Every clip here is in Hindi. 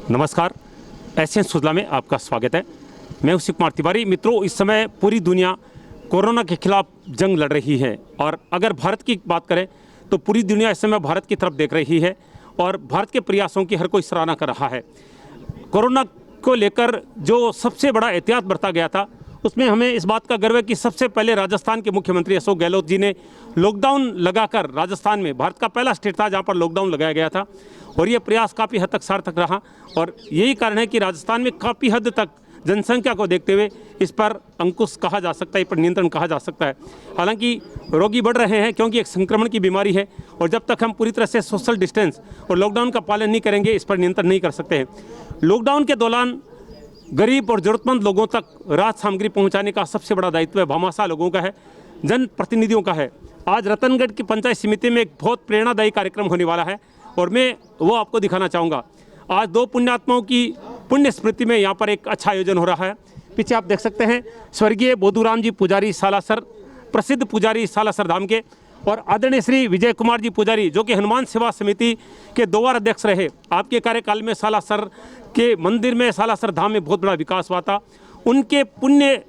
नमस्कार, एशियन सुजला में आपका स्वागत है। मैं हूं शिव कुमार तिवारी। मित्रों, इस समय पूरी दुनिया कोरोना के खिलाफ जंग लड़ रही है और अगर भारत की बात करें तो पूरी दुनिया इस समय भारत की तरफ देख रही है और भारत के प्रयासों की हर कोई सराहना कर रहा है। कोरोना को लेकर जो सबसे बड़ा एहतियात बरता गया था उसमें हमें इस बात का गर्व है कि सबसे पहले राजस्थान के मुख्यमंत्री अशोक गहलोत जी ने लॉकडाउन लगाकर, राजस्थान में भारत का पहला स्टेट था जहां पर लॉकडाउन लगाया गया था और ये प्रयास काफ़ी हद तक सार्थक रहा और यही कारण है कि राजस्थान में काफ़ी हद तक जनसंख्या को देखते हुए इस पर अंकुश कहा जा सकता है, इस पर नियंत्रण कहा जा सकता है। हालांकि रोगी बढ़ रहे हैं क्योंकि एक संक्रमण की बीमारी है और जब तक हम पूरी तरह से सोशल डिस्टेंस और लॉकडाउन का पालन नहीं करेंगे इस पर नियंत्रण नहीं कर सकते हैं। लॉकडाउन के दौरान गरीब और ज़रूरतमंद लोगों तक राहत सामग्री पहुंचाने का सबसे बड़ा दायित्व भामाशाह लोगों का है, जनप्रतिनिधियों का है। आज रतनगढ़ की पंचायत समिति में एक बहुत प्रेरणादायी कार्यक्रम होने वाला है और मैं वो आपको दिखाना चाहूँगा। आज दो पुण्यात्माओं की पुण्य स्मृति में यहाँ पर एक अच्छा आयोजन हो रहा है। पीछे आप देख सकते हैं स्वर्गीय बोधूराम जी पुजारी सालासर, प्रसिद्ध पुजारी सालासर धाम के, और आदरणीय श्री विजय कुमार जी पुजारी जो कि हनुमान सेवा समिति के 2 बार अध्यक्ष रहे। आपके कार्यकाल में सालासर के मंदिर में, सालासर धाम में बहुत बड़ा विकास हुआ था। उनके पुण्य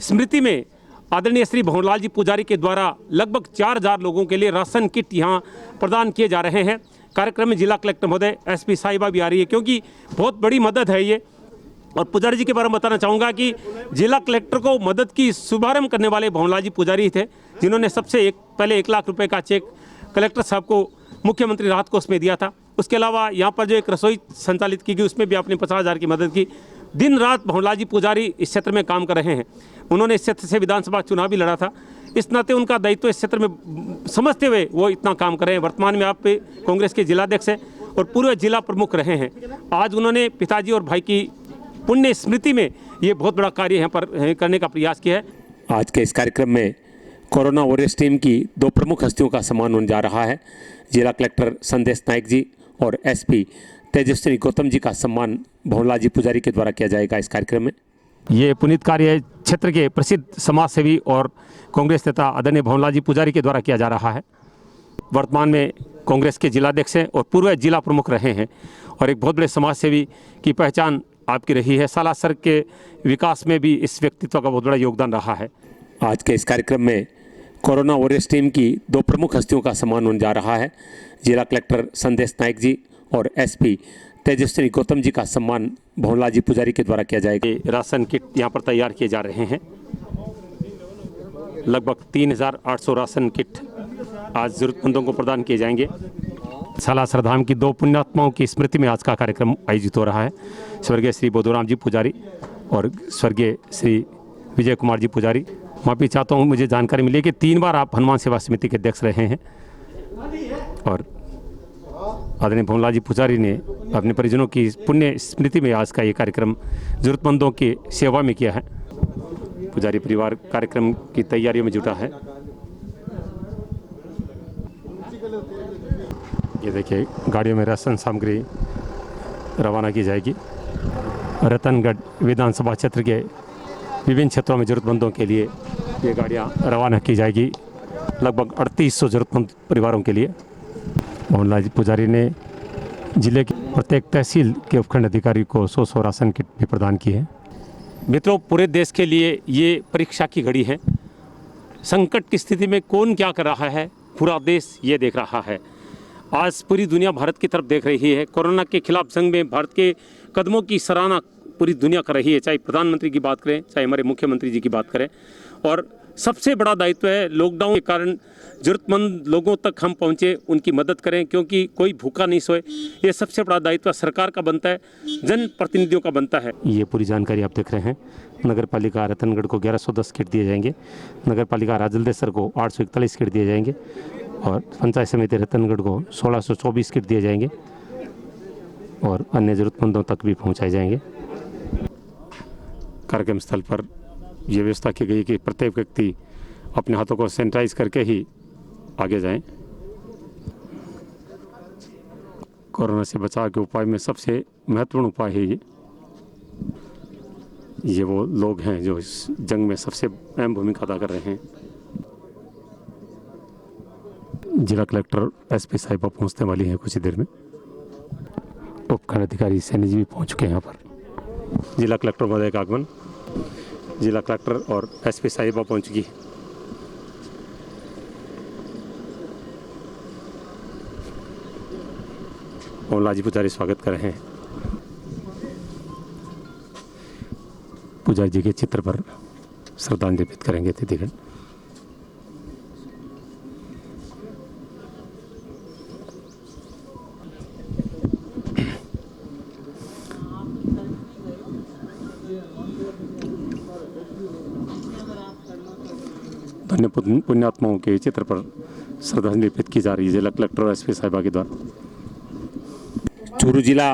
स्मृति में आदरणीय श्री भंवरलाल जी पुजारी के द्वारा लगभग 4000 लोगों के लिए राशन किट यहाँ प्रदान किए जा रहे हैं। कार्यक्रम में जिला कलेक्टर महोदय, एसपी साहिबा भी आ रही है क्योंकि बहुत बड़ी मदद है ये। और पुजारी जी के बारे में बताना चाहूँगा कि जिला कलेक्टर को मदद की शुभारंभ करने वाले भंवरलाल जी पुजारी थे जिन्होंने सबसे पहले 1 लाख रुपए का चेक कलेक्टर साहब को मुख्यमंत्री राहत कोष में दिया था। उसके अलावा यहाँ पर जो एक रसोई संचालित की गई उसमें भी आपने 50,000 की मदद की। दिन रात भंवरलाल जी पुजारी इस क्षेत्र में काम कर रहे हैं। उन्होंने इस क्षेत्र से विधानसभा चुनाव भी लड़ा था, इस नाते उनका दायित्व इस क्षेत्र में समझते हुए वो इतना काम कर रहे हैं। वर्तमान में आप कांग्रेस के जिलाध्यक्ष हैं और पूर्व जिला प्रमुख रहे हैं। आज उन्होंने पिताजी और भाई की पुण्य स्मृति में ये बहुत बड़ा कार्य यहाँ पर करने का प्रयास किया है। आज के इस कार्यक्रम में कोरोना वॉरियर्स टीम की 2 प्रमुख हस्तियों का सम्मान होने जा रहा है। जिला कलेक्टर संदेश नायक जी और एसपी तेजस्वी गौतम जी का सम्मान भंवरलाल जी पुजारी के द्वारा किया जाएगा इस कार्यक्रम में। ये पुनीत कार्य क्षेत्र के प्रसिद्ध समाज सेवी और कांग्रेस नेता आदरणीय भंवरलाल जी पुजारी के द्वारा किया जा रहा है। वर्तमान में कांग्रेस के जिलाध्यक्ष हैं और पूर्व जिला प्रमुख रहे हैं और एक बहुत बड़े समाज सेवी की पहचान आपकी रही है। सालासर के विकास में भी इस व्यक्तित्व का बहुत बड़ा योगदान रहा है। आज के इस कार्यक्रम में कोरोना वॉरियर्स टीम की 2 प्रमुख हस्तियों का सम्मान होने जा रहा है। जिला कलेक्टर संदेश नायक जी और एसपी तेजस्वी गौतम जी का सम्मान भंवरलाल जी पुजारी के द्वारा किया जाएगा। राशन किट यहाँ पर तैयार किए जा रहे हैं। लगभग 3800 राशन किट आज जरूरतमंदों को प्रदान किए जाएंगे। सालासर धाम की 2 पुण्यात्माओं की स्मृति में आज का कार्यक्रम आयोजित हो रहा है। स्वर्गीय श्री बोधूराम जी पुजारी और स्वर्गीय श्री विजय कुमार जी पुजारी। माफ़ी चाहता हूँ, मुझे जानकारी मिली कि 3 बार आप हनुमान सेवा समिति के अध्यक्ष रहे हैं और आदरणीय भंवरलाल जी पुजारी ने अपने परिजनों की पुण्य स्मृति में आज का ये कार्यक्रम जरूरतमंदों की सेवा में किया है। पुजारी परिवार कार्यक्रम की तैयारियों में जुटा है। ये देखिए गाड़ियों में राशन सामग्री रवाना की जाएगी। रतनगढ़ विधानसभा क्षेत्र के विभिन्न क्षेत्रों में ज़रूरतमंदों के लिए ये गाड़ियाँ रवाना की जाएगी, लगभग 3800 ज़रूरतमंद परिवारों के लिए। भंवरलाल जी पुजारी ने जिले की प्रत्येक तहसील के उपखंड अधिकारी को 100 राशन किट भी प्रदान की है। मित्रों, पूरे देश के लिए ये परीक्षा की घड़ी है। संकट की स्थिति में कौन क्या कर रहा है, पूरा देश ये देख रहा है। आज पूरी दुनिया भारत की तरफ देख रही है। कोरोना के खिलाफ जंग में भारत के कदमों की सराहना पूरी दुनिया कर रही है, चाहे प्रधानमंत्री की बात करें, चाहे हमारे मुख्यमंत्री जी की बात करें। और सबसे बड़ा दायित्व है लॉकडाउन के कारण ज़रूरतमंद लोगों तक हम पहुँचे, उनकी मदद करें क्योंकि कोई भूखा नहीं सोए। ये सबसे बड़ा दायित्व सरकार का बनता है, जनप्रतिनिधियों का बनता है। ये पूरी जानकारी आप देख रहे हैं। नगर पालिका रतनगढ़ को 1110 किट दिए जाएंगे, नगर पालिका राजलदेसर को 841 किट दिए जाएंगे और पंचायत समिति रतनगढ़ को 1624 किट दिए जाएंगे और अन्य ज़रूरतमंदों तक भी पहुँचाए जाएंगे। कार्यक्रम स्थल पर यह व्यवस्था की गई कि प्रत्येक व्यक्ति अपने हाथों को सैनिटाइज करके ही आगे जाएं। कोरोना से बचाव के उपाय में सबसे महत्वपूर्ण उपाय है ये वो लोग हैं जो इस जंग में सबसे अहम भूमिका अदा कर रहे हैं। जिला कलेक्टर एसपी साहिबा पहुंचने वाली हैं कुछ ही देर में। उपखंड खंड अधिकारी सैनी जी भी पहुंच चुके हैं यहाँ पर। जिला कलेक्टर महोदय का आगमन, जिला कलेक्टर और एसपी साहिबा पहुंच चुकी। मोहनलाल जी पुजारी स्वागत कर रहे हैं। पुजारी जी के चित्र पर श्रद्धांजलि अर्पित करेंगे अतिथिगण। धन्य पुण्यात्माओं के चित्र पर श्रद्धांजलि अर्पित की जा रही है जिला कलेक्टर और एसपी साहिबा के द्वारा। चूरू जिला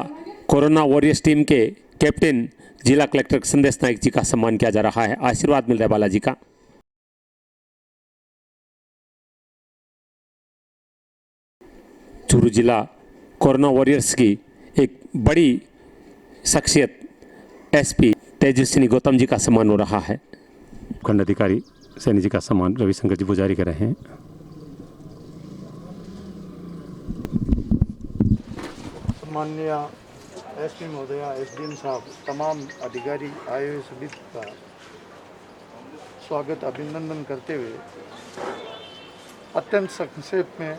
कोरोना वॉरियर्स टीम के कैप्टन जिला कलेक्टर संदेश नाइक जी का सम्मान किया जा रहा है। आशीर्वाद मिल रहा है बालाजी का। चूरू जिला कोरोना वॉरियर्स की एक बड़ी शख्सियत एसपी तेजस्विनी गौतम जी का सम्मान हो रहा है। खंड अधिकारी सैनी जी का सम्मान रविशंकर जी पुजारी कर रहे हैं। माननीय एसपी महोदया, एसडीएम साहब, तमाम अधिकारी आए हुए सभी का स्वागत अभिनंदन करते हुए अत्यंत संक्षेप में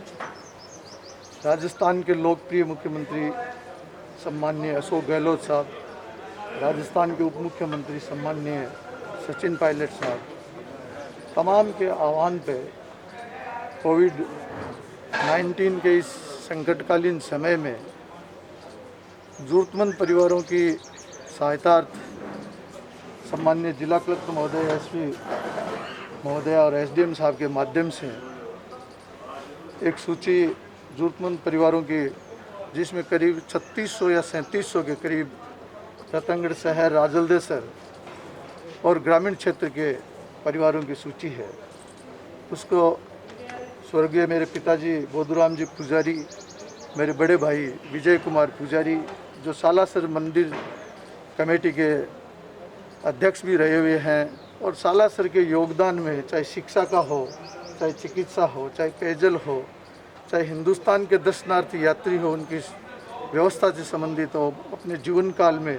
राजस्थान के लोकप्रिय मुख्यमंत्री सम्माननीय अशोक गहलोत साहब, राजस्थान के उप मुख्यमंत्री सम्माननीय सचिन पायलट साहब, तमाम के आह्वान पे कोविड-19 के इस संकटकालीन समय में ज़रूरतमंद परिवारों की सहायतार्थ सम्माननीय जिला कलेक्टर महोदय, एसपी महोदय और एसडीएम साहब के माध्यम से एक सूची ज़रूरतमंद परिवारों की, जिसमें करीब 3600 या 3700 के करीब रतनगढ़ शहर, राजलदेसर और ग्रामीण क्षेत्र के परिवारों की सूची है। उसको स्वर्गीय मेरे पिताजी बोधूराम जी पुजारी, मेरे बड़े भाई विजय कुमार पुजारी, जो सालासर मंदिर कमेटी के अध्यक्ष भी रहे हुए हैं, और सालासर के योगदान में चाहे शिक्षा का हो, चाहे चिकित्सा हो, चाहे पेयजल हो, चाहे हिंदुस्तान के दर्शनार्थी यात्री हो, उनकी व्यवस्था से संबंधित हो, अपने जीवन काल में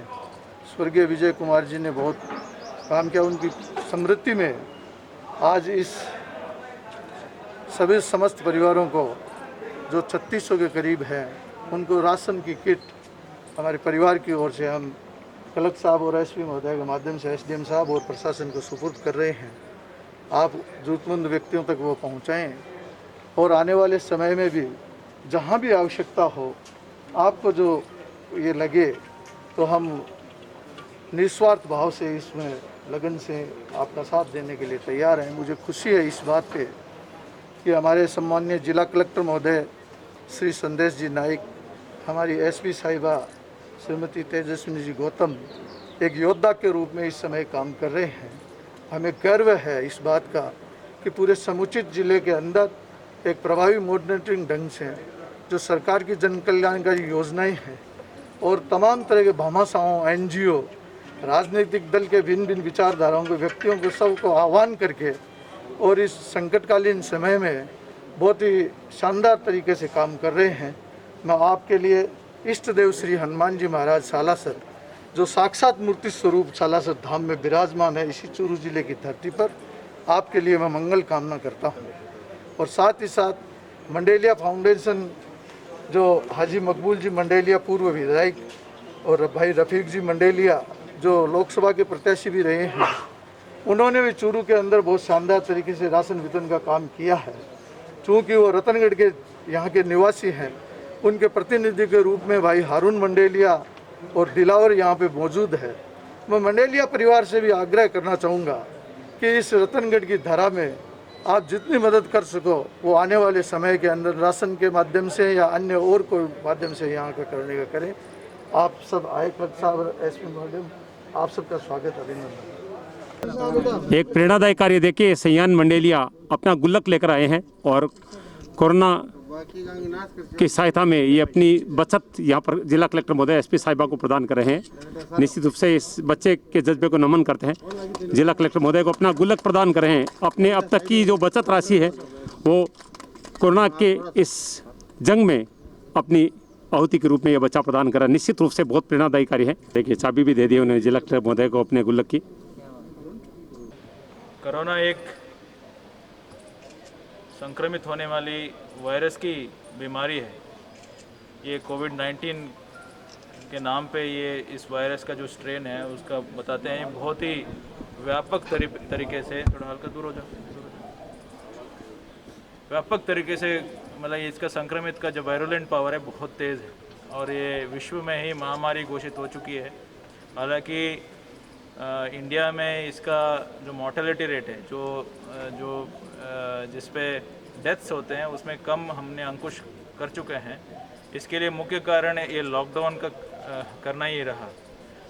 स्वर्गीय विजय कुमार जी ने बहुत काम किया। उनकी स्मृति में आज इस सभी समस्त परिवारों को, जो 3600 के करीब हैं, उनको राशन की किट हमारे परिवार की ओर से हम कलेक्टर साहब और एसपी महोदय के माध्यम से एसडीएम साहब और प्रशासन को सुपुर्द कर रहे हैं। आप ज़रूरतमंद व्यक्तियों तक वो पहुंचाएं और आने वाले समय में भी जहां भी आवश्यकता हो, आपको जो ये लगे, तो हम निस्वार्थ भाव से इसमें लगन से आपका साथ देने के लिए तैयार हैं। मुझे खुशी है इस बात पे कि हमारे सम्माननीय जिला कलेक्टर महोदय श्री संदेश जी नाइक, हमारी एसपी साहिबा श्रीमती तेजस्विनी जी गौतम एक योद्धा के रूप में इस समय काम कर रहे हैं। हमें गर्व है इस बात का कि पूरे समुचित जिले के अंदर एक प्रभावी मॉनिटरिंग ढंग से जो सरकार की जन कल्याणकारी योजनाएं हैं और तमाम तरह के भामाशाहों, एनजीओ, राजनीतिक दल के भिन्न भिन्न विचारधाराओं के व्यक्तियों को सबको आह्वान करके और इस संकटकालीन समय में बहुत ही शानदार तरीके से काम कर रहे हैं। मैं आपके लिए इष्ट देव श्री हनुमान जी महाराज सालासर, जो साक्षात मूर्ति स्वरूप सालासर धाम में विराजमान है, इसी चूरू जिले की धरती पर, आपके लिए मैं मंगल कामना करता हूँ। और साथ ही साथ मंडेलिया फाउंडेशन, जो हाजी मकबूल जी मंडेलिया पूर्व विधायक और भाई रफ़ीक जी मंडेलिया जो लोकसभा के प्रत्याशी भी रहे हैं, उन्होंने भी चूरू के अंदर बहुत शानदार तरीके से राशन वितरण का काम किया है। चूँकि वो रतनगढ़ के यहाँ के निवासी हैं, उनके प्रतिनिधि के रूप में भाई हारून मंडेलिया और दिलावर यहाँ पे मौजूद है। मैं मंडेलिया परिवार से भी आग्रह करना चाहूँगा कि इस रतनगढ़ की धारा में आप जितनी मदद कर सको, वो आने वाले समय के अंदर राशन के माध्यम से या अन्य और कोई माध्यम से यहाँ का करने का करें। आप सब आए, कलेक्टर साहब, एसपी मैडम, आप सबका स्वागत, अभिनंदन। एक प्रेरणादायक कार्य देखिए, सयान मंडेलिया अपना गुल्लक लेकर आए हैं और कोरोना की सहायता में ये अपनी बचत यहाँ पर जिला कलेक्टर महोदय, एसपी साहिबा को प्रदान कर रहे हैं। निश्चित रूप से इस बच्चे के जज्बे को नमन करते हैं। जिला कलेक्टर महोदय को अपना गुल्लक प्रदान कर रहे हैं। अपने अब तक की जो बचत राशि है वो कोरोना के इस जंग में अपनी आहुति के रूप में यह बच्चा प्रदान करा, निश्चित रूप से बहुत प्रेरणादायी कार्य है। देखिए चाबी भी दे दी उन्होंने जिला कलेक्टर महोदय को अपने गुल्लक की। कोरोना एक संक्रमित होने वाली वायरस की बीमारी है। ये कोविड-19 के नाम पे ये इस वायरस का जो स्ट्रेन है उसका बताते हैं, बहुत ही व्यापक तरीके से, थोड़ा हल्का दूर हो जाओ, व्यापक तरीके से मतलब इसका संक्रमित का जो वायरुलेंट पावर है बहुत तेज़ है और ये विश्व में ही महामारी घोषित हो चुकी है। हालांकि इंडिया में इसका जो मॉर्टेलिटी रेट है, जिस पे डेथ्स होते हैं उसमें कम हमने अंकुश कर चुके हैं। इसके लिए मुख्य कारण ये लॉकडाउन का करना ही रहा।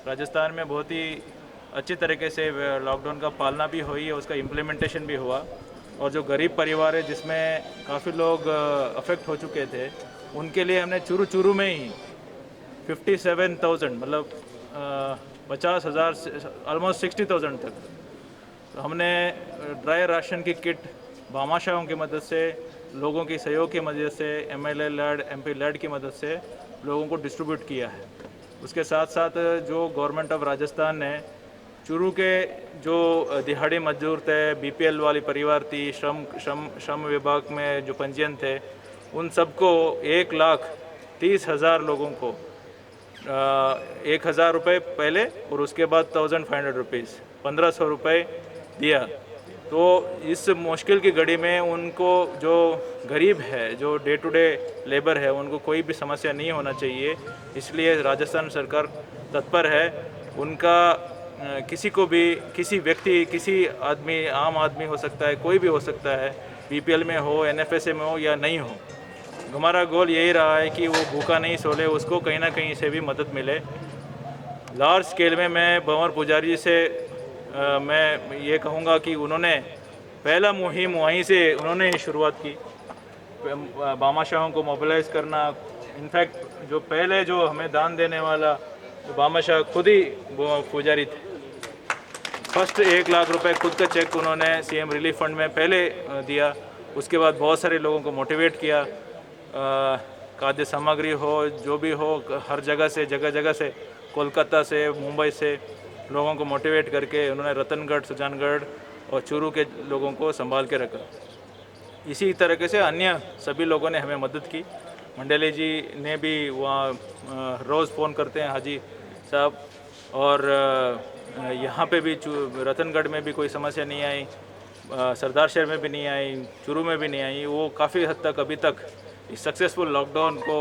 राजस्थान में बहुत ही अच्छी तरीके से लॉकडाउन का पालना भी हुई है, उसका इम्प्लीमेंटेशन भी हुआ और जो गरीब परिवार है जिसमें काफ़ी लोग अफेक्ट हो चुके थे, उनके लिए हमने चूरू में ही 57,000 मतलब 50,000 ऑलमोस्ट 60,000 तक हमने ड्राई राशन की किट भामाशाहों की मदद से, लोगों की सहयोग की मदद से, MLA लेड MP लेड की मदद से लोगों को डिस्ट्रीब्यूट किया है। उसके साथ साथ जो गवर्नमेंट ऑफ राजस्थान ने चूरू के जो दिहाड़ी मजदूर थे, BPL वाली परिवार थी, श्रम विभाग में जो पंजीयन थे, उन सबको 1,30,000 लोगों को 1,000 रुपये पहले और उसके बाद 1,500 रुपीज़ 1,500 रुपये दिया। तो इस मुश्किल की घड़ी में उनको जो गरीब है, जो डे टू डे लेबर है, उनको कोई भी समस्या नहीं होना चाहिए, इसलिए राजस्थान सरकार तत्पर है। उनका किसी को भी, किसी व्यक्ति, किसी आदमी, आम आदमी हो सकता है, कोई भी हो सकता है, BPL में हो, NFSA में हो या नहीं हो, हमारा गोल यही रहा है कि वो भूखा नहीं सोले, उसको कहीं ना कहीं से भी मदद मिले। लार्ज स्केल में मैं भंवर पुजारी से मैं ये कहूँगा कि उन्होंने पहला मुहिम वहीं से उन्होंने शुरुआत की, भामाशाहों को मोबिलाइज़ करना। इनफैक्ट जो पहले जो हमें दान देने वाला जो भामाशाह खुद ही पुजारी थे, फर्स्ट 1,00,000 रुपए खुद का चेक उन्होंने CM रिलीफ फंड में पहले दिया। उसके बाद बहुत सारे लोगों को मोटिवेट किया, खाद्य सामग्री हो, जो भी हो, हर जगह से, कोलकाता से, मुंबई से लोगों को मोटिवेट करके उन्होंने रतनगढ़, सुजानगढ़ और चूरू के लोगों को संभाल के रखा। इसी तरीके से अन्य सभी लोगों ने हमें मदद की। मंडले जी ने भी वहाँ रोज़ फ़ोन करते हैं हाजी साहब, और यहाँ पे भी रतनगढ़ में भी कोई समस्या नहीं आई, सरदार शहर में भी नहीं आई, चूरू में भी नहीं आई। वो काफ़ी हद तक अभी तक इस सक्सेसफुल लॉकडाउन को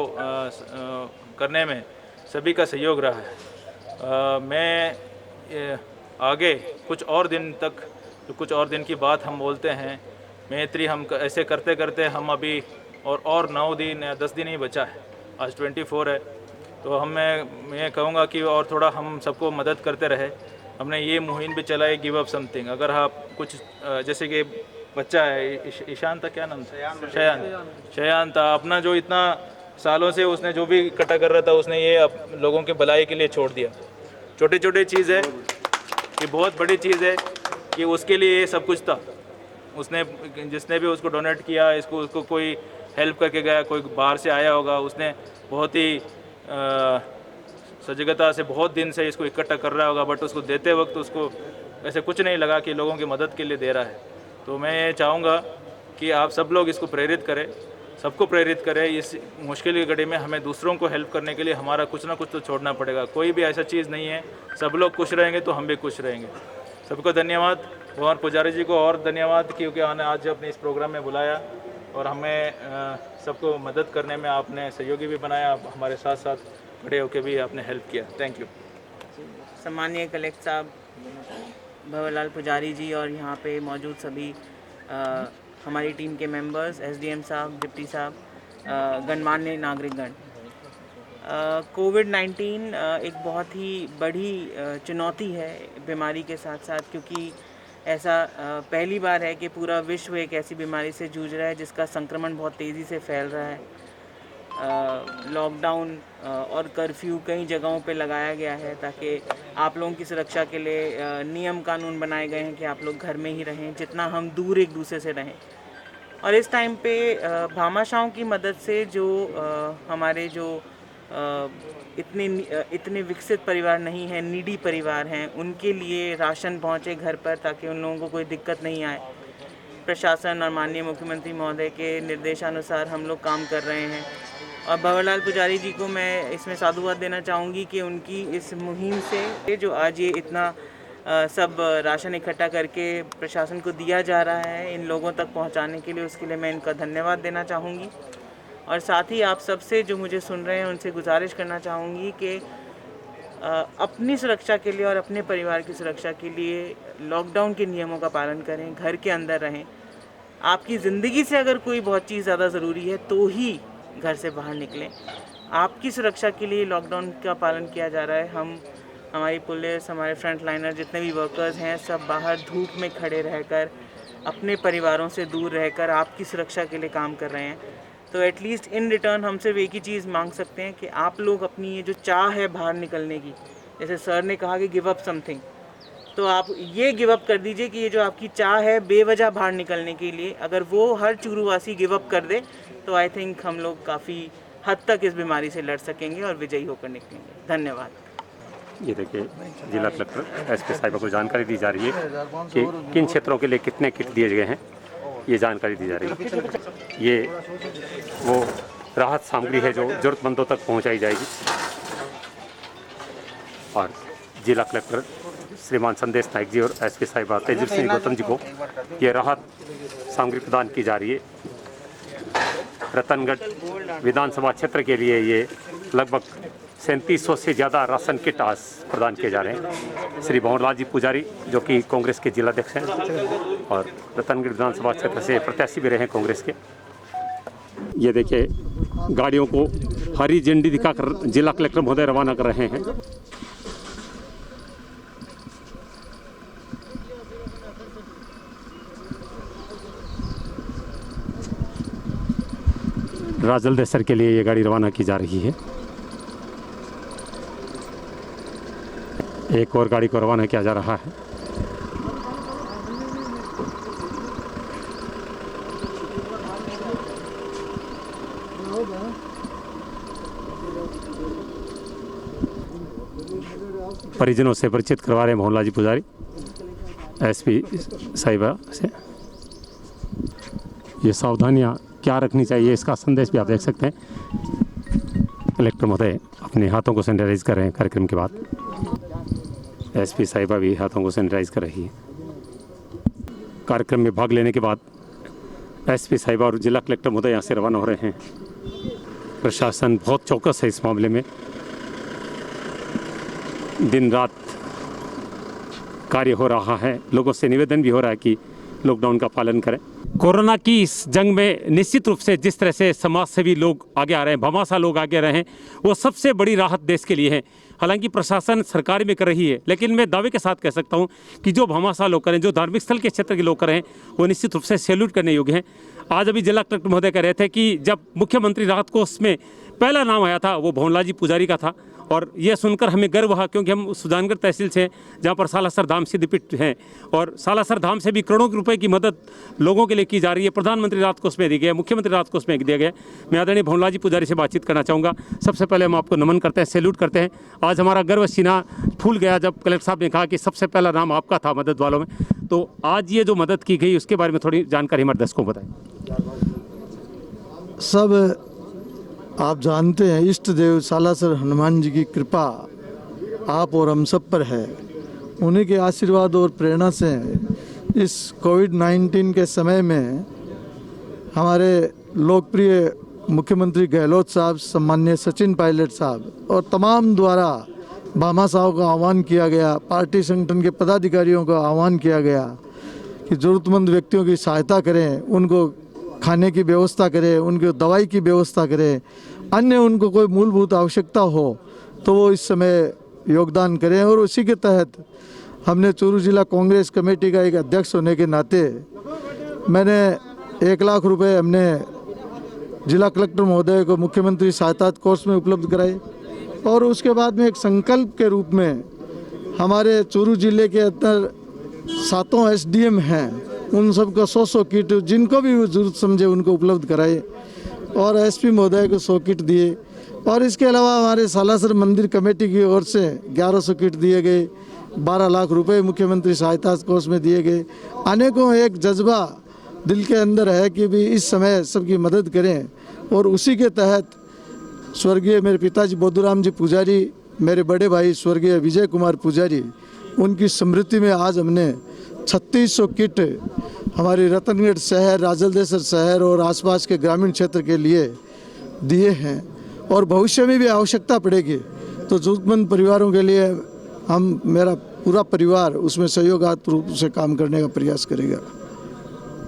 करने में सभी का सहयोग रहा है। मैं आगे कुछ और दिन की बात हम बोलते हैं, मैत्री हम ऐसे करते करते हम अभी और 9 दिन या 10 दिन ही बचा है, आज 24 है, तो मैं कहूँगा कि और थोड़ा हम सबको मदद करते रहे। हमने ये मुहिम भी चलाई, गिव अप समथिंग। अगर आप कुछ जैसे कि बच्चा है ईशान था, क्या नाम था, शयान था, अपना जो इतना सालों से उसने जो भी इकट्ठा कर रहा था, उसने ये लोगों के भलाई के लिए छोड़ दिया। छोटे छोटे चीज़ है, ये बहुत बड़ी चीज़ है कि उसके लिए ये सब कुछ था। उसने, जिसने भी उसको डोनेट किया, उसको कोई हेल्प करके गया, कोई बाहर से आया होगा, उसने बहुत ही सजगता से बहुत दिन से इसको इकट्ठा कर रहा होगा, बट उसको देते वक्त उसको ऐसे कुछ नहीं लगा कि लोगों की मदद के लिए दे रहा है। तो मैं ये चाहूँगा कि आप सब लोग इसको प्रेरित करें, सबको प्रेरित करें। इस मुश्किल की घड़ी में हमें दूसरों को हेल्प करने के लिए हमारा कुछ ना कुछ तो छोड़ना पड़ेगा। कोई भी ऐसा चीज़ नहीं है, सब लोग खुश रहेंगे तो हम भी खुश रहेंगे। सबको धन्यवाद, भंवर पुजारी जी को और धन्यवाद क्योंकि आज अपने इस प्रोग्राम में बुलाया और हमें सबको मदद करने में आपने सहयोगी भी बनाया, हमारे साथ साथ खड़े होकर भी आपने हेल्प किया। Thank you. सम्मानीय कलेक्टर साहब, भंवरलाल पुजारी जी और यहाँ पे मौजूद सभी हमारी टीम के मेंबर्स, SDM साहब, डिप्टी साहब, गणमान्य नागरिकगण, कोविड-19 एक बहुत ही बड़ी चुनौती है बीमारी के साथ साथ, क्योंकि ऐसा पहली बार है कि पूरा विश्व एक ऐसी बीमारी से जूझ रहा है जिसका संक्रमण बहुत तेज़ी से फैल रहा है। लॉकडाउन और कर्फ्यू कई जगहों पे लगाया गया है ताकि आप लोगों की सुरक्षा के लिए नियम कानून बनाए गए हैं कि आप लोग घर में ही रहें, जितना हम दूर एक दूसरे से रहें। और इस टाइम पे भामाशाहों की मदद से जो हमारे जो इतने विकसित परिवार नहीं हैं, नीडी परिवार हैं, उनके लिए राशन पहुंचे घर पर ताकि उन लोगों को कोई दिक्कत नहीं आए। प्रशासन और माननीय मुख्यमंत्री महोदय के निर्देशानुसार हम लोग काम कर रहे हैं और भंवरलाल पुजारी जी को मैं इसमें साधुवाद देना चाहूँगी कि उनकी इस मुहिम से जो आज ये इतना सब राशन इकट्ठा करके प्रशासन को दिया जा रहा है इन लोगों तक पहुंचाने के लिए, उसके लिए मैं इनका धन्यवाद देना चाहूँगी। और साथ ही आप सबसे जो मुझे सुन रहे हैं उनसे गुजारिश करना चाहूँगी कि अपनी सुरक्षा के लिए और अपने परिवार की सुरक्षा के लिए लॉकडाउन के नियमों का पालन करें, घर के अंदर रहें। आपकी ज़िंदगी से अगर कोई बहुत चीज़ ज़्यादा ज़रूरी है तो ही घर से बाहर निकलें। आपकी सुरक्षा के लिए लॉकडाउन का पालन किया जा रहा है। हमारी पुलिस, हमारे फ्रंट लाइनर जितने भी वर्कर्स हैं, सब बाहर धूप में खड़े रहकर अपने परिवारों से दूर रहकर आपकी सुरक्षा के लिए काम कर रहे हैं। तो एटलीस्ट इन रिटर्न हम सिर्फ एक ही चीज़ मांग सकते हैं कि आप लोग अपनी ये जो चाह है बाहर निकलने की, जैसे सर ने कहा कि गिव अप समथिंग, तो आप ये गिव अप कर दीजिए कि ये जो आपकी चाह है बेवजह बाहर निकलने के लिए, अगर वो हर चूरूवासी गिव अप कर दे तो आई थिंक हम लोग काफ़ी हद तक इस बीमारी से लड़ सकेंगे और विजयी होकर निकलेंगे। धन्यवाद। ये देखिए जिला कलेक्टर एसपी साहिबा को जानकारी दी जा रही है कि किन क्षेत्रों के लिए कितने किट दिए गए हैं, ये जानकारी दी जा रही है। ये वो राहत सामग्री है जो ज़रूरतमंदों तक पहुंचाई जाएगी और जिला कलेक्टर श्रीमान संदेश नाइक जी और एसपी साहिबा तेजस्विनी गौतम जी को ये राहत सामग्री प्रदान की जा रही है। रतनगढ़ विधानसभा क्षेत्र के लिए ये लगभग 3700 से ज़्यादा राशन किट आज प्रदान किए जा रहे हैं। श्री भंवरलाल जी पुजारी जो कि कांग्रेस के जिलाध्यक्ष हैं और रतनगढ़ विधानसभा क्षेत्र से प्रत्याशी भी रहे हैं कांग्रेस के। ये देखिए गाड़ियों को हरी झंडी दिखाकर जिला कलेक्टर महोदय रवाना कर रहे हैं। राजलदेसर के लिए ये गाड़ी रवाना की जा रही है। एक और गाड़ी को रवाना किया जा रहा है। परिजनों से परिचित करवा रहे हैं भंवरलाल जी पुजारी एसपी साहिबा से। ये सावधानियां क्या रखनी चाहिए इसका संदेश भी आप देख सकते हैं। कलेक्टर महोदय अपने हाथों को सैनिटाइज कर रहे हैं। कार्यक्रम के बाद एसपी साहिबा भी हाथों को सैनिटाइज कर रही है। कार्यक्रम में भाग लेने के बाद एसपी साहिबा और जिला कलेक्टर महोदय यहाँ से रवाना हो रहे हैं। प्रशासन बहुत चौकस है इस मामले में, दिन रात कार्य हो रहा है। लोगों से निवेदन भी हो रहा है कि लॉकडाउन का पालन करें। कोरोना की इस जंग में निश्चित रूप से जिस तरह से समाज सेवी लोग आगे आ रहे हैं, भमासा लोग आगे आ रहे हैं, वो सबसे बड़ी राहत देश के लिए है। हालांकि प्रशासन सरकार में कर रही है, लेकिन मैं दावे के साथ कह सकता हूं कि जो भमासा लोग करें, जो धार्मिक स्थल के क्षेत्र के लोग कर रहे हैं, वो निश्चित रूप से सैल्यूट करने योग्य हैं। आज अभी जिला कलेक्टर महोदय कह रहे थे कि जब मुख्यमंत्री राहत कोष में पहला नाम आया था वो भंवरलाल जी पुजारी का था और ये सुनकर हमें गर्व हुआ, क्योंकि हम सुजानगढ़ तहसील से जहाँ पर सालासर धाम सिद्धपीठ हैं और सालासर धाम से भी करोड़ों रुपए की मदद लोगों के लिए की जा रही है। प्रधानमंत्री राहत कोष में दी गई है, मुख्यमंत्री राहत कोष में दिया गया। मैं आदरणीय भंवरलाल जी पुजारी से बातचीत करना चाहूँगा। सबसे पहले हम आपको नमन करते हैं, सैल्यूट करते हैं। आज हमारा गर्व सीना फूल गया जब कलेक्टर साहब ने कहा कि सबसे पहला नाम आपका था मदद वालों में। तो आज ये जो मदद की गई उसके बारे में थोड़ी जानकारी हमारे दर्शकों को बताएं। सब आप जानते हैं इष्ट देव सालासर हनुमान जी की कृपा आप और हम सब पर है। उन्हीं के आशीर्वाद और प्रेरणा से इस कोविड-19 के समय में हमारे लोकप्रिय मुख्यमंत्री गहलोत साहब, सम्माननीय सचिन पायलट साहब और तमाम द्वारा भामाशाहों का आह्वान किया गया, पार्टी संगठन के पदाधिकारियों का आह्वान किया गया कि ज़रूरतमंद व्यक्तियों की सहायता करें, उनको खाने की व्यवस्था करें, उनकी दवाई की व्यवस्था करें, अन्य उनको कोई मूलभूत आवश्यकता हो तो वो इस समय योगदान करें। और उसी के तहत हमने चूरू जिला कांग्रेस कमेटी का एक अध्यक्ष होने के नाते मैंने 1 लाख रुपए हमने जिला कलेक्टर महोदय को मुख्यमंत्री सहायता कोष में उपलब्ध कराए और उसके बाद में एक संकल्प के रूप में हमारे चूरू जिले के अंदर 7 SDM हैं, उन सबको 100 किट जिनको भी जरूरत समझे उनको उपलब्ध कराए और एसपी महोदय को 100 किट दिए। और इसके अलावा हमारे सालासर मंदिर कमेटी की ओर से 1100 किट दिए गए, 12 लाख रुपए मुख्यमंत्री सहायता कोष में दिए गए। अनेकों एक जज्बा दिल के अंदर है कि भी इस समय सबकी मदद करें, और उसी के तहत स्वर्गीय मेरे पिताजी बोधूराम जी पुजारी, मेरे बड़े भाई स्वर्गीय विजय कुमार पुजारी, उनकी स्मृति में आज हमने 3600 किट हमारे रतनगढ़ शहर, राजलदेसर शहर और आसपास के ग्रामीण क्षेत्र के लिए दिए हैं। और भविष्य में भी आवश्यकता पड़ेगी तो जरूरतमंद परिवारों के लिए मेरा पूरा परिवार उसमें सहयोगात्मक रूप से काम करने का प्रयास करेगा।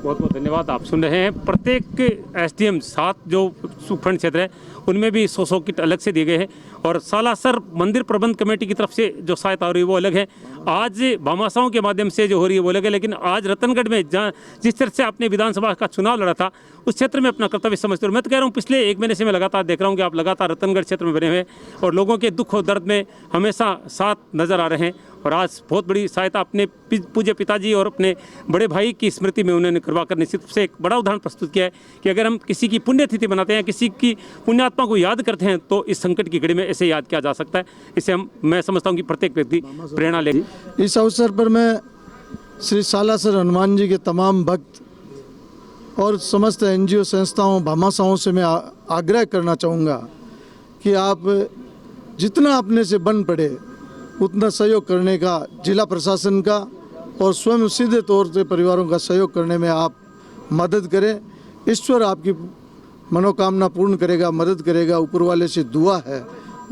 बहुत बहुत धन्यवाद। आप सुन रहे हैं प्रत्येक एसडीएम 7 जो उपखंड क्षेत्र है उनमें भी 100 किट अलग से दिए गए हैं, और सालासर मंदिर प्रबंध कमेटी की तरफ से जो सहायता हो रही है वो अलग है। आज भामाशाहों के माध्यम से जो हो रही है वो अलग है, लेकिन आज रतनगढ़ में जहाँ जिस तरह से आपने विधानसभा का चुनाव लड़ा था उस क्षेत्र में अपना कर्तव्य समझते हो। मैं तो कह रहा हूँ पिछले 1 महीने से मैं लगातार देख रहा हूँ कि आप लगातार रतनगढ़ क्षेत्र में बने हुए और लोगों के दुख और दर्द में हमेशा साथ नजर आ रहे हैं, और आज बहुत बड़ी सहायता अपने पूज्य पिताजी और अपने बड़े भाई की स्मृति में उन्होंने करवाकर निश्चित रूप से एक बड़ा उदाहरण प्रस्तुत किया है कि अगर हम किसी की पुण्यतिथि बनाते हैं, किसी की पुण्यात्मा को याद करते हैं तो इस संकट की घड़ी में ऐसे याद किया जा सकता है। इसे मैं समझता हूँ कि प्रत्येक व्यक्ति प्रेरणा ले। इस अवसर पर मैं श्री सालासर हनुमान जी के तमाम भक्त और समस्त NGO संस्थाओं भामाशाहों से मैं आग्रह करना चाहूँगा कि आप जितना अपने से बन पड़े उतना सहयोग करने का, जिला प्रशासन का और स्वयं सीधे तौर से परिवारों का सहयोग करने में आप मदद करें। ईश्वर आपकी मनोकामना पूर्ण करेगा, मदद करेगा। ऊपर वाले से दुआ है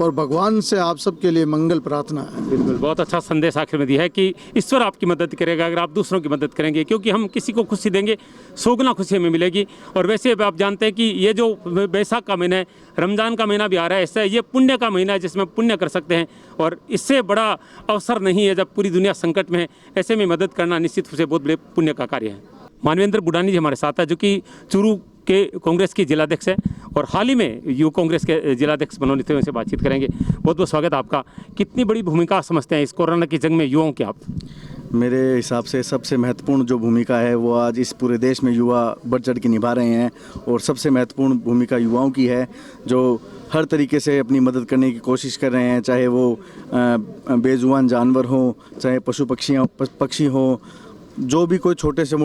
और भगवान से आप सबके लिए मंगल प्रार्थना है। बिल्कुल, बहुत अच्छा संदेश आखिर में दिया है कि ईश्वर आपकी मदद करेगा अगर आप दूसरों की मदद करेंगे, क्योंकि हम किसी को खुशी देंगे सौगुना खुशी हमें मिलेगी। और वैसे आप जानते हैं कि ये जो बैसाख का महीना है, रमज़ान का महीना भी आ रहा है, ऐसा ये पुण्य का महीना है जिसमें पुण्य कर सकते हैं, और इससे बड़ा अवसर नहीं है जब पूरी दुनिया संकट में है। ऐसे में मदद करना निश्चित रूप से बहुत बड़े पुण्य का कार्य है। मानवेंद्र बुडानी जी हमारे साथ है, जो कि चूरू के कांग्रेस की जिलाध्यक्ष है और हाल ही में युवा कांग्रेस के जिलाध्यक्ष मनोनीत हुए, उनसे बातचीत करेंगे। बहुत बहुत स्वागत आपका। कितनी बड़ी भूमिका समझते हैं इस कोरोना की जंग में युवाओं की आप? मेरे हिसाब से सबसे महत्वपूर्ण जो भूमिका है वो आज इस पूरे देश में युवा बढ़ चढ़ के निभा रहे हैं, और सबसे महत्वपूर्ण भूमिका युवाओं की है जो हर तरीके से अपनी मदद करने की कोशिश कर रहे हैं, चाहे वो बेजुबान जानवर हो, चाहे पशु पक्षी हो, जो भी कोई छोटे से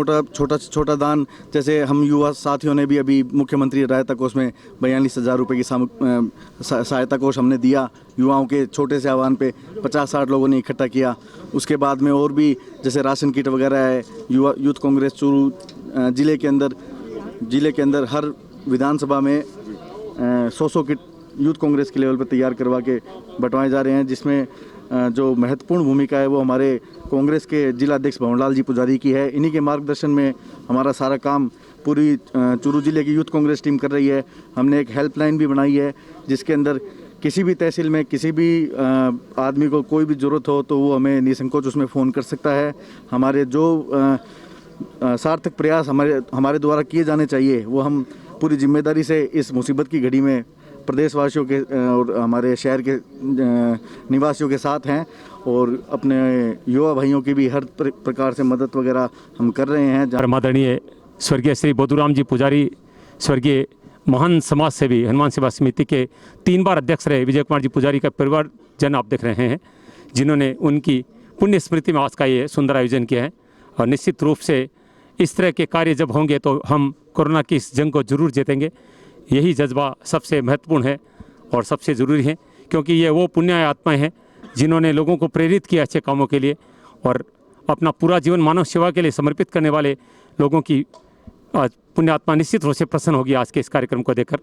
छोटा दान। जैसे हम युवा साथियों ने भी अभी मुख्यमंत्री सहायता कोष में 42,000 रुपये की सहायता कोष हमने दिया। युवाओं के छोटे से आह्वान पे 50-60 लोगों ने इकट्ठा किया। उसके बाद में और भी जैसे राशन किट वगैरह है, यूथ कांग्रेस चूरू जिले के अंदर हर विधानसभा में 100 किट यूथ कांग्रेस के लेवल पर तैयार करवा के बंटवाए जा रहे हैं, जिसमें जो महत्वपूर्ण भूमिका है वो हमारे कांग्रेस के जिलाध्यक्ष भंवरलाल जी पुजारी की है। इन्हीं के मार्गदर्शन में हमारा सारा काम पूरी चूरू जिले की यूथ कांग्रेस टीम कर रही है। हमने एक हेल्पलाइन भी बनाई है जिसके अंदर किसी भी तहसील में किसी भी आदमी को कोई भी ज़रूरत हो तो वो हमें निसंकोच उसमें फ़ोन कर सकता है। हमारे जो सार्थक प्रयास हमारे द्वारा किए जाने चाहिए वो हम पूरी जिम्मेदारी से इस मुसीबत की घड़ी में प्रदेशवासियों के और हमारे शहर के निवासियों के साथ हैं, और अपने युवा भाइयों की भी हर प्रकार से मदद वगैरह हम कर रहे हैं। आदरणीय स्वर्गीय श्री बोधूराम जी पुजारी, स्वर्गीय महान समाज सेवी हनुमान सेवा समिति के 3 बार अध्यक्ष रहे विजय कुमार जी पुजारी का परिवारजन आप देख रहे हैं, जिन्होंने उनकी पुण्य स्मृति में आज का ये सुंदर आयोजन किया है। और निश्चित रूप से इस तरह के कार्य जब होंगे तो हम कोरोना की इस जंग को जरूर जीतेंगे। यही जज्बा सबसे महत्वपूर्ण है और सबसे ज़रूरी है, क्योंकि ये वो पुण्य आत्माएं हैं जिन्होंने लोगों को प्रेरित किया अच्छे कामों के लिए, और अपना पूरा जीवन मानव सेवा के लिए समर्पित करने वाले लोगों की आज पुण्य आत्मा निश्चित रूप से प्रसन्न होगी आज के इस कार्यक्रम को देखकर।